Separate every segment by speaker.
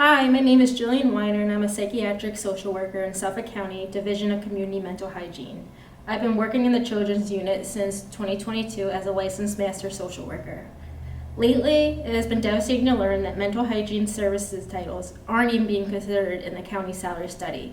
Speaker 1: Hi, my name is Jillian Weiner and I'm a Psychiatric Social Worker in Suffolk County, Division of Community Mental Hygiene. I've been working in the Children's Unit since 2022 as a licensed Master Social Worker. Lately, it has been devastating to learn that mental hygiene services titles aren't even being considered in the county salary study.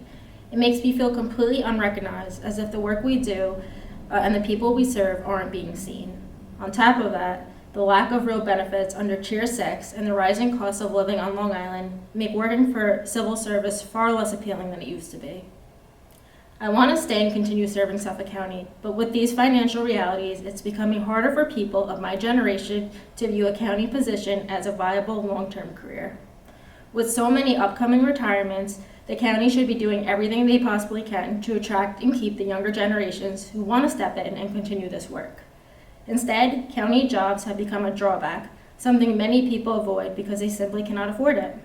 Speaker 1: It makes me feel completely unrecognized, as if the work we do and the people we serve aren't being seen. On top of that, the lack of real benefits under Tier 6 and the rising cost of living on Long Island make working for civil service far less appealing than it used to be. I want to stay and continue serving Suffolk County, but with these financial realities, it's becoming harder for people of my generation to view a county position as a viable long-term career. With so many upcoming retirements, the county should be doing everything they possibly can to attract and keep the younger generations who want to step in and continue this work. Instead, county jobs have become a drawback, something many people avoid because they simply cannot afford it.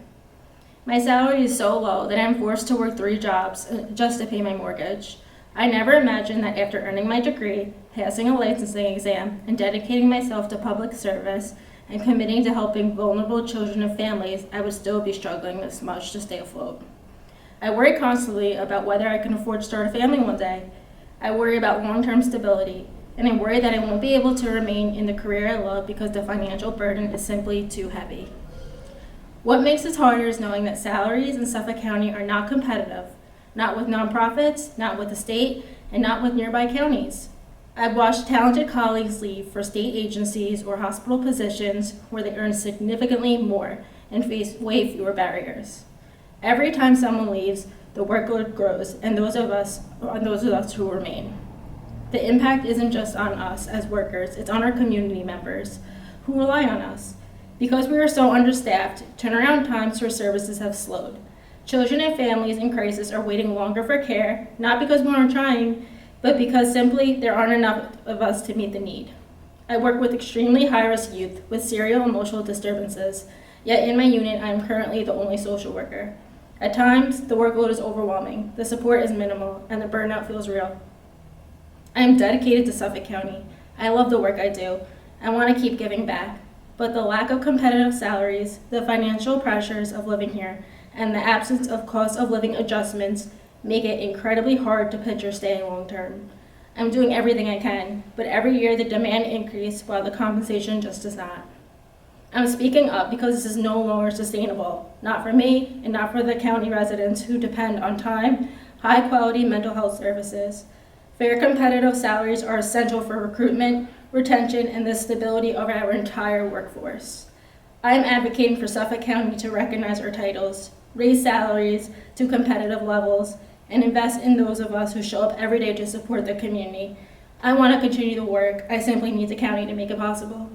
Speaker 1: My salary is so low that I am forced to work 3 jobs just to pay my mortgage. I never imagined that after earning my degree, passing a licensing exam, and dedicating myself to public service and committing to helping vulnerable children and families, I would still be struggling this much to stay afloat. I worry constantly about whether I can afford to start a family one day. I worry about long-term stability, and I worry that I won't be able to remain in the career I love because the financial burden is simply too heavy. What makes this harder is knowing that salaries in Suffolk County are not competitive, not with nonprofits, not with the state, and not with nearby counties. I've watched talented colleagues leave for state agencies or hospital positions where they earn significantly more and face way fewer barriers. Every time someone leaves, the workload grows, and those of us who remain. The impact isn't just on us as workers, it's on our community members who rely on us. Because we are so understaffed, turnaround times for services have slowed. Children and families in crisis are waiting longer for care, not because we aren't trying, but because simply there aren't enough of us to meet the need. I work with extremely high-risk youth with serial emotional disturbances, yet in my unit I am currently the only social worker. At times, the workload is overwhelming, the support is minimal, and the burnout feels real. I am dedicated to Suffolk County. I love the work I do. I want to keep giving back. But the lack of competitive salaries, the financial pressures of living here, and the absence of cost of living adjustments make it incredibly hard to picture staying long term. I'm doing everything I can, but every year the demand increases while the compensation just does not. I'm speaking up because this is no longer sustainable, not for me and not for the county residents who depend on time, high quality mental health services. Fair competitive salaries are essential for recruitment, retention, and the stability of our entire workforce. I am advocating for Suffolk County to recognize our titles, raise salaries to competitive levels, and invest in those of us who show up every day to support the community. I want to continue the work. I simply need the county to make it possible.